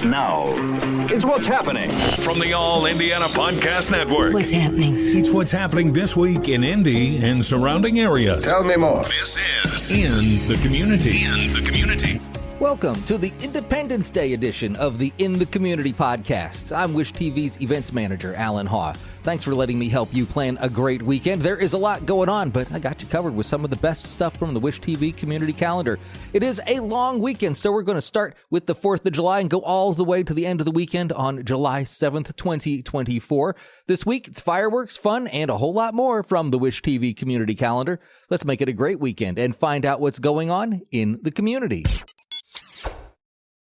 starts now. It's What's Happening from the All Indiana Podcast Network. What's happening? It's what's happening this week in Indy and surrounding areas. Tell me more. This is In the Community. In the Community. Welcome to the Independence Day edition of the In the Community podcast. I'm Wish TV's events manager, Allan Haw. Thanks for letting me help you plan a great weekend. There is a lot going on, but I got you covered with some of the best stuff from the Wish TV community calendar. It is a long weekend, so we're going to start with the 4th of July and go all the way to the end of the weekend on July 7th, 2024. This week, it's fireworks, fun, and a whole lot more from the Wish TV community calendar. Let's make it a great weekend and find out what's going on in the community.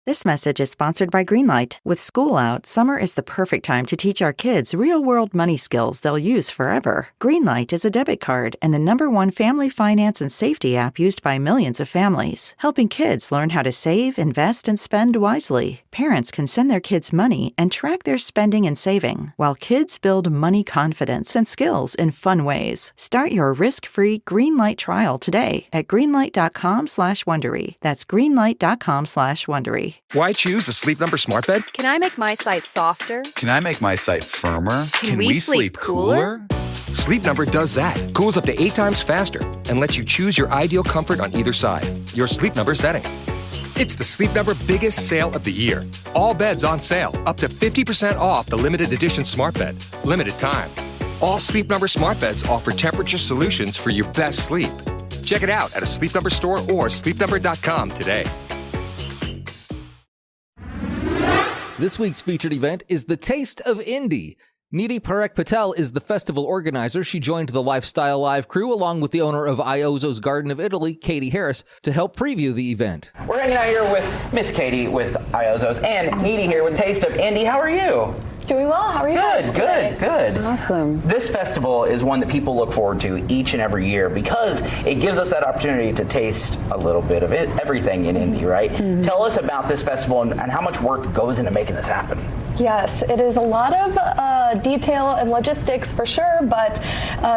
This message is sponsored by Greenlight. With school out, summer is the perfect time to teach our kids real-world money skills they'll use forever. Greenlight is a debit card and the #1 family finance and safety app used by millions of families, helping kids learn how to save, invest, and spend wisely. Parents can send their kids money and track their spending and saving, while kids build money confidence and skills in fun ways. Start your risk-free Greenlight trial today at greenlight.com/Wondery. That's greenlight.com/Wondery. Why choose a Sleep Number smart bed? Can I make my site softer? Can I make my site firmer? Can we sleep cooler? Sleep Number does that. Cools up to 8 times faster and lets you choose your ideal comfort on either side. Your Sleep Number setting. It's the Sleep Number biggest sale of the year. All beds on sale, up to 50% off the limited edition smart bed. Limited time. All Sleep Number smart beds offer temperature solutions for your best sleep. Check it out at a Sleep Number store or sleepnumber.com today. This week's featured event is the Taste of Indy. Nidhi Parekh Patel is the festival organizer. She joined the Lifestyle Live crew along with the owner of Iozzo's Garden of Italy, Katie Harris, to help preview the event. We're hanging out here with Miss Katie with Iozzo's and Nidhi here with Taste of Indy. How are you? Doing well. How are you guys today? Good. Awesome. This festival is one that people look forward to each and every year because it gives us that opportunity to taste a little bit of it, everything in Indy, right? Mm-hmm. Tell us about this festival and how much work goes into making this happen. Yes, it is a lot of detail and logistics for sure, but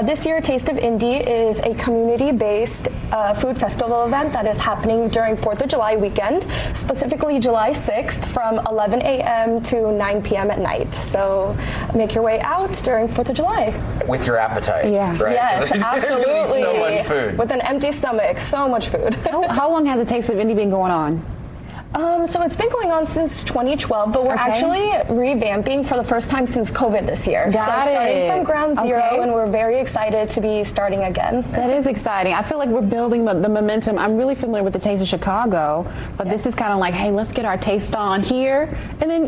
this year Taste of Indy is a community-based food festival event that is happening during 4th of July weekend, specifically July 6th from 11 a.m. to 9 p.m. at night. So make your way out during 4th of July. With your appetite. Yeah. Right? Yes, absolutely. There's so much food. With an empty stomach, so much food. How long has the Taste of Indy been going on? So it's been going on since 2012, but we're actually revamping for the first time since COVID this year. Starting from ground zero, and we're very excited to be starting again. That is exciting. I feel like we're building the momentum. I'm really familiar with the Taste of Chicago, but this is kind of like, hey, let's get our taste on here, and then,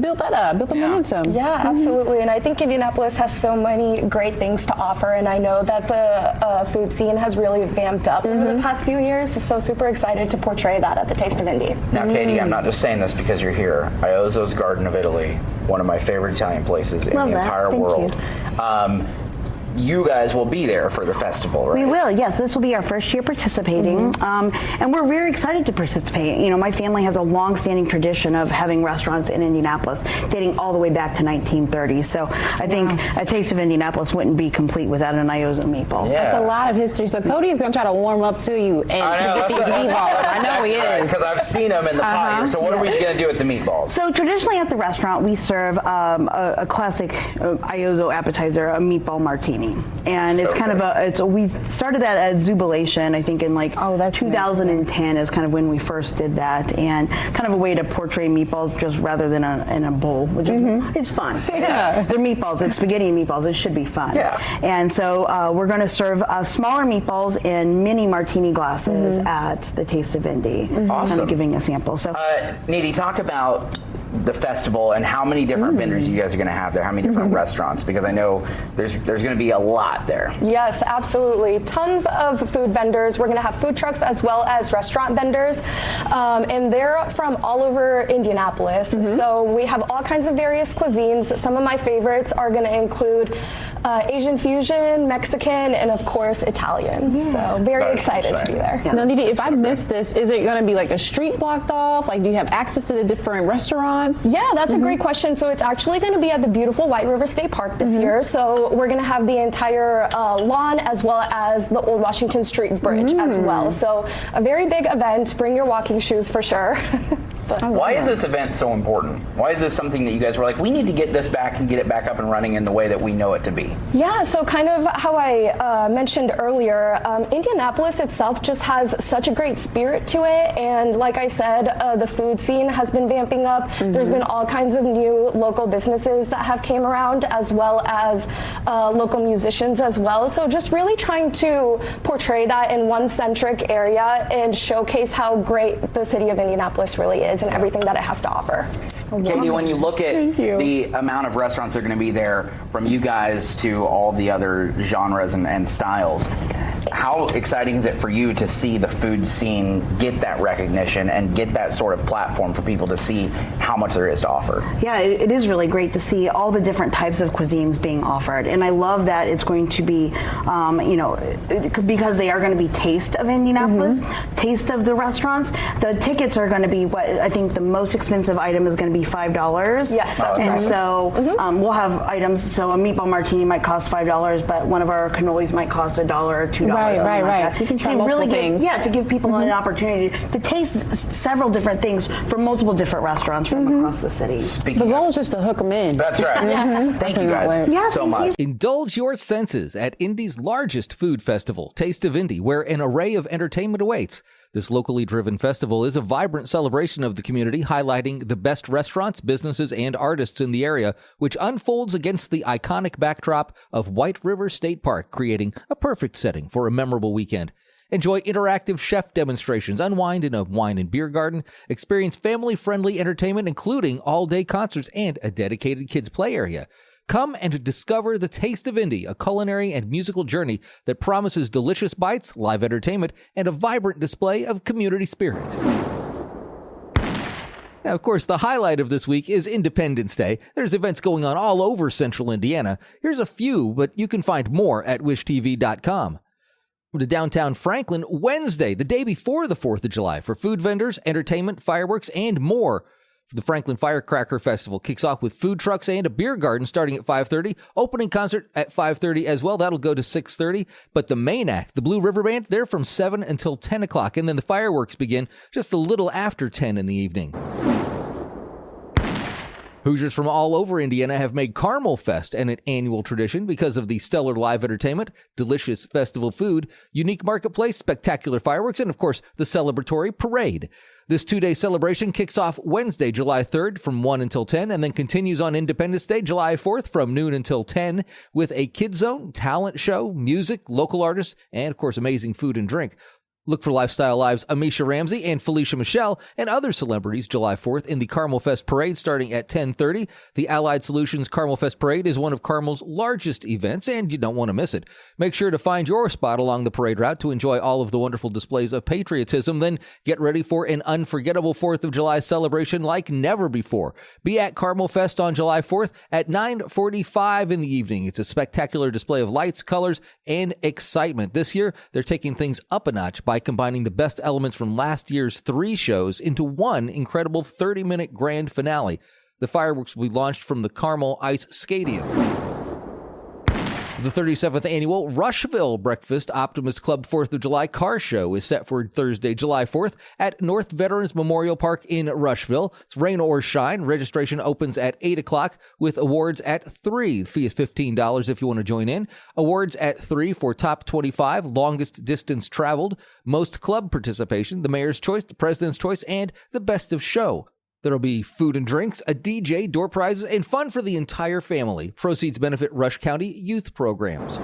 build that up, build the momentum. Yeah, absolutely. And I think Indianapolis has so many great things to offer, and I know that the food scene has really vamped up over the past few years, so super excited to portray that at the Taste of Indy. Now, Katie, I'm not just saying this because you're here. Iozzo's Garden of Italy, one of my favorite Italian places in the entire world. You guys will be there for the festival, right? We will, yes. This will be our first year participating, and we're very excited to participate. My family has a long-standing tradition of having restaurants in Indianapolis, dating all the way back to 1930. So I think a Taste of Indianapolis wouldn't be complete without an Iozzo meatball. Yeah. That's a lot of history. So Cody is going to try to warm up to you and get these meatballs. I know he is. Because I've seen them in the pot here. So what are we going to do with the meatballs? So traditionally at the restaurant, we serve a classic Iozzo appetizer, a meatball martini. And it's kind of we started that at Zubilation, I think in 2010 is kind of when we first did that, and kind of a way to portray meatballs just rather than in a bowl, which is it's fun. Yeah. They're meatballs, it's spaghetti and meatballs, it should be fun. Yeah. And so we're going to serve smaller meatballs in mini martini glasses at the Taste of Indy. Awesome. Kind of giving a sample. So, Nidhi, talk about the festival and how many different vendors you guys are going to have there, how many different restaurants, because I know there's going to be a lot there. Yes, absolutely. Tons of food vendors. We're going to have food trucks as well as restaurant vendors, and they're from all over Indianapolis. So we have all kinds of various cuisines. Some of my favorites are going to include Asian fusion, Mexican, and of course Italian. So very excited to be there. Now, Nidhi, if I missed this, is it going to be like a street blocked off? Like, do you have access to the different restaurants? Yeah, that's a great question. So it's actually going to be at the beautiful White River State Park this year. So we're going to have the entire lawn as well as the Old Washington Street Bridge as well. So a very big event. Bring your walking shoes for sure. But why is this event so important? Why is this something that you guys were like, we need to get this back and get it back up and running in the way that we know it to be? Yeah, so kind of how I mentioned earlier, Indianapolis itself just has such a great spirit to it. And like I said, the food scene has been vamping up. There's been all kinds of new local businesses that have came around, as well as local musicians as well. So just really trying to portray that in one centric area and showcase how great the city of Indianapolis really is and everything that it has to offer. Katie, when you look at the amount of restaurants that are going to be there, from you guys to all the other genres and styles, how exciting is it for you to see the food scene get that recognition and get that sort of platform for people to see how much there is to offer? Yeah, it is really great to see all the different types of cuisines being offered. And I love that it's going to be, because they are going to be taste of Indianapolis, taste of the restaurants. The tickets are going to be what I think the most expensive item is going to be $5. Yes, that's and correct. so we'll have items. So a meatball martini might cost $5, but one of our cannolis might cost $1 or $2. Right. So you can try multiple things. To give people an opportunity to taste several different things from multiple different restaurants from across the city. The goal is just to hook them in. That's right. Thank you guys so much. Indulge your senses at Indy's largest food festival, Taste of Indy, where an array of entertainment awaits. This locally driven festival is a vibrant celebration of the community, highlighting the best restaurants, businesses, and artists in the area, which unfolds against the iconic backdrop of White River State Park, creating a perfect setting for a memorable weekend. Enjoy interactive chef demonstrations, unwind in a wine and beer garden, experience family-friendly entertainment, including all-day concerts and a dedicated kids' play area. Come and discover the Taste of Indy, a culinary and musical journey that promises delicious bites, live entertainment, and a vibrant display of community spirit. Now, of course, the highlight of this week is Independence Day. There's events going on all over central Indiana. Here's a few, but you can find more at wishtv.com. To downtown Franklin, Wednesday, the day before the 4th of July, for food vendors, entertainment, fireworks, and more. The Franklin Firecracker Festival kicks off with food trucks and a beer garden starting at 5:30. Opening concert at 5:30 as well. That'll go to 6:30. But the main act, the Blue River Band, they're from 7 until 10 o'clock. And then the fireworks begin just a little after 10 in the evening. Hoosiers from all over Indiana have made Carmelfest an annual tradition because of the stellar live entertainment, delicious festival food, unique marketplace, spectacular fireworks, and of course, the celebratory parade. This two-day celebration kicks off Wednesday, July 3rd from 1 until 10, and then continues on Independence Day, July 4th from noon until 10, with a kids zone, talent show, music, local artists, and of course, amazing food and drink. Look for Lifestyle Live's Amisha Ramsey and Felicia Michelle and other celebrities July 4th in the Carmelfest Parade starting at 10:30. The Allied Solutions Carmelfest Parade is one of Carmel's largest events, and you don't want to miss it. Make sure to find your spot along the parade route to enjoy all of the wonderful displays of patriotism. Then get ready for an unforgettable 4th of July celebration like never before. Be at Carmelfest on July 4th at 9:45 in the evening. It's a spectacular display of lights, colors, and excitement. This year, they're taking things up a notch by combining the best elements from last year's 3 shows into one incredible 30-minute grand finale. The fireworks will be launched from the Carmel Ice Stadium. The 37th annual Rushville Breakfast Optimist Club 4th of July car show is set for Thursday, July 4th at North Veterans Memorial Park in Rushville. It's rain or shine. Registration opens at 8 o'clock with awards at 3. The fee is $15 if you want to join in. Awards at 3 for top 25, longest distance traveled, most club participation, the mayor's choice, the president's choice, and the best of show. There'll be food and drinks, a DJ, door prizes, and fun for the entire family. Proceeds benefit Rush County youth programs.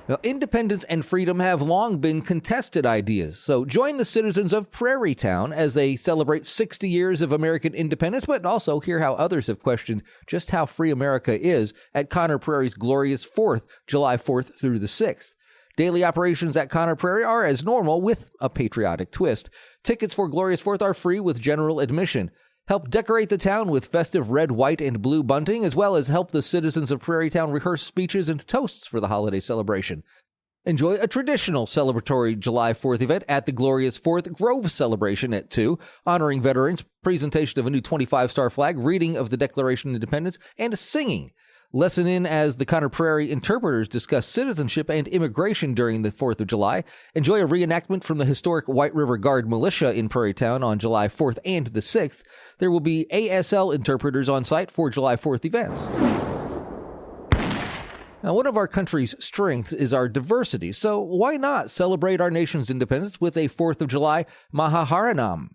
Now, independence and freedom have long been contested ideas, so join the citizens of Prairie Town as they celebrate 60 years of American independence, but also hear how others have questioned just how free America is at Conner Prairie's glorious 4th, July 4th through the 6th. Daily operations at Conner Prairie are as normal with a patriotic twist. Tickets for Glorious 4th are free with general admission. Help decorate the town with festive red, white, and blue bunting, as well as help the citizens of Prairie Town rehearse speeches and toasts for the holiday celebration. Enjoy a traditional celebratory July 4th event at the Glorious 4th Grove celebration at 2, honoring veterans, presentation of a new 25-star flag, reading of the Declaration of Independence, and singing. Listen in as the Conner Prairie interpreters discuss citizenship and immigration during the 4th of July. Enjoy a reenactment from the historic White River Guard militia in Prairie Town on July 4th and the 6th. There will be ASL interpreters on site for July 4th events. Now, one of our country's strengths is our diversity, so why not celebrate our nation's independence with a 4th of July Mahaharanam?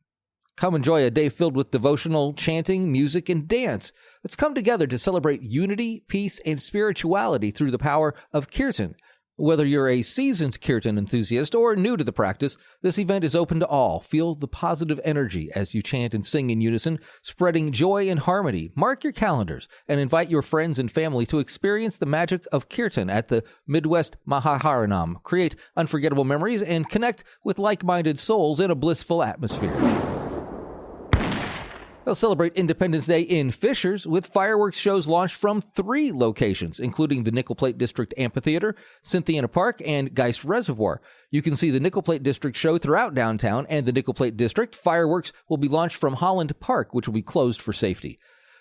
Come enjoy a day filled with devotional, chanting, music, and dance. Let's come together to celebrate unity, peace, and spirituality through the power of Kirtan. Whether you're a seasoned Kirtan enthusiast or new to the practice, this event is open to all. Feel the positive energy as you chant and sing in unison, spreading joy and harmony. Mark your calendars and invite your friends and family to experience the magic of Kirtan at the Midwest Mahaharanam. Create unforgettable memories and connect with like-minded souls in a blissful atmosphere. They'll celebrate Independence Day in Fishers with fireworks shows launched from 3 locations, including the Nickel Plate District Amphitheater, Cynthiana Park, and Geist Reservoir. You can see the Nickel Plate District show throughout downtown and the Nickel Plate District. Fireworks will be launched from Holland Park, which will be closed for safety.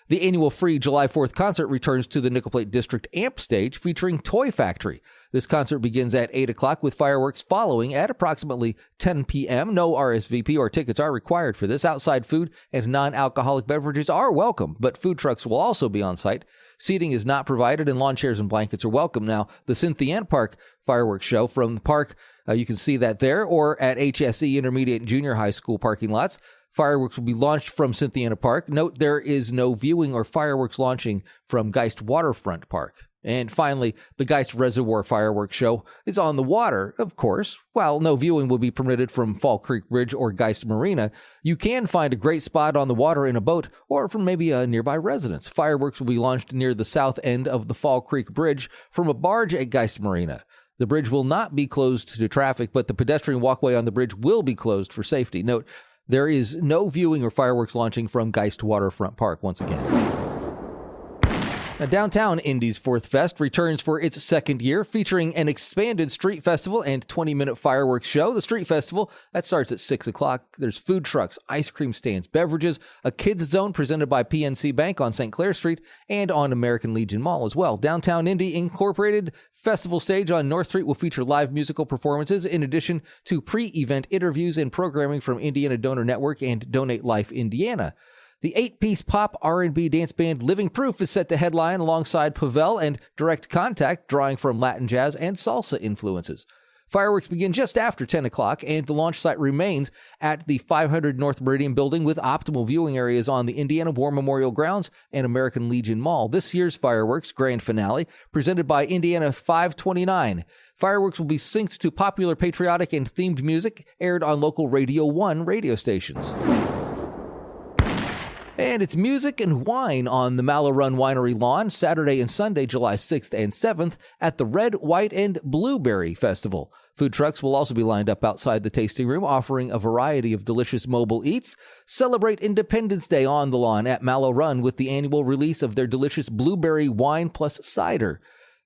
The annual free July 4th concert returns to the Nickel Plate District Amp stage featuring Toy Factory. This concert begins at 8 o'clock with fireworks following at approximately 10 p.m. No RSVP or tickets are required for this. Outside food and non-alcoholic beverages are welcome, but food trucks will also be on site. Seating is not provided and lawn chairs and blankets are welcome. Now, the Cynthiana Park fireworks show from the park, you can see that there or at HSE Intermediate and Junior High School parking lots. Fireworks will be launched from Cynthiana Park. Note there is no viewing or fireworks launching from Geist Waterfront Park. And finally, the Geist Reservoir Fireworks Show is on the water, of course. While no viewing will be permitted from Fall Creek Bridge or Geist Marina, you can find a great spot on the water in a boat or from maybe a nearby residence. Fireworks will be launched near the south end of the Fall Creek Bridge from a barge at Geist Marina. The bridge will not be closed to traffic, but the pedestrian walkway on the bridge will be closed for safety. Note, there is no viewing or fireworks launching from Geist Waterfront Park once again. Now, downtown Indy's 4th Fest returns for its 2nd year, featuring an expanded street festival and 20-minute fireworks show. The street festival, that starts at 6 o'clock. There's food trucks, ice cream stands, beverages, a kids zone presented by PNC Bank on St. Clair Street and on American Legion Mall as well. Downtown Indy Incorporated Festival Stage on North Street will feature live musical performances in addition to pre-event interviews and programming from Indiana Donor Network and Donate Life Indiana. The 8-piece pop R&B dance band Living Proof is set to headline alongside Pavel and Direct Contact, drawing from Latin jazz and salsa influences. Fireworks begin just after 10 o'clock, and the launch site remains at the 500 North Meridian building with optimal viewing areas on the Indiana War Memorial Grounds and American Legion Mall. This year's fireworks grand finale, presented by Indiana 529. Fireworks will be synced to popular patriotic and themed music aired on local Radio 1 radio stations. And it's music and wine on the Mallow Run Winery lawn Saturday and Sunday, July 6th and 7th at the Red, White, and Blueberry Festival. Food trucks will also be lined up outside the tasting room, offering a variety of delicious mobile eats. Celebrate Independence Day on the lawn at Mallow Run with the annual release of their delicious blueberry wine plus cider.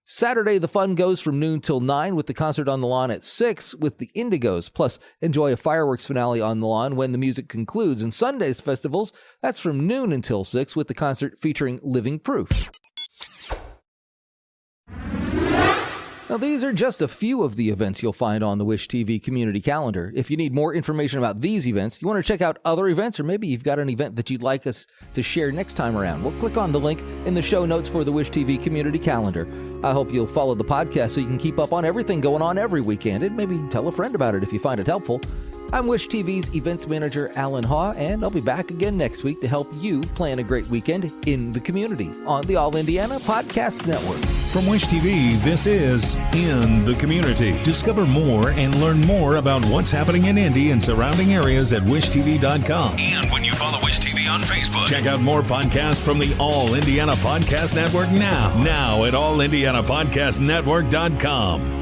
Saturday, the fun goes from noon till 9 with the concert on the lawn at 6 with the Indigos. Plus, enjoy a fireworks finale on the lawn when the music concludes. And Sunday's festivals, that's from noon until 6 with the concert featuring Living Proof. Now, these are just a few of the events you'll find on the Wish TV community calendar. If you need more information about these events, you want to check out other events, or maybe you've got an event that you'd like us to share next time around, well, click on the link in the show notes for the Wish TV community calendar. I hope you'll follow the podcast so you can keep up on everything going on every weekend, and maybe tell a friend about it if you find it helpful. I'm Wish TV's events manager, Allan Haw, and I'll be back again next week to help you plan a great weekend in the community on the All Indiana Podcast Network. From Wish TV, this is In the Community. Discover more and learn more about what's happening in Indy and surrounding areas at wishtv.com. And when you follow Wish TV on Facebook, check out more podcasts from the All Indiana Podcast Network now at allindianapodcastnetwork.com.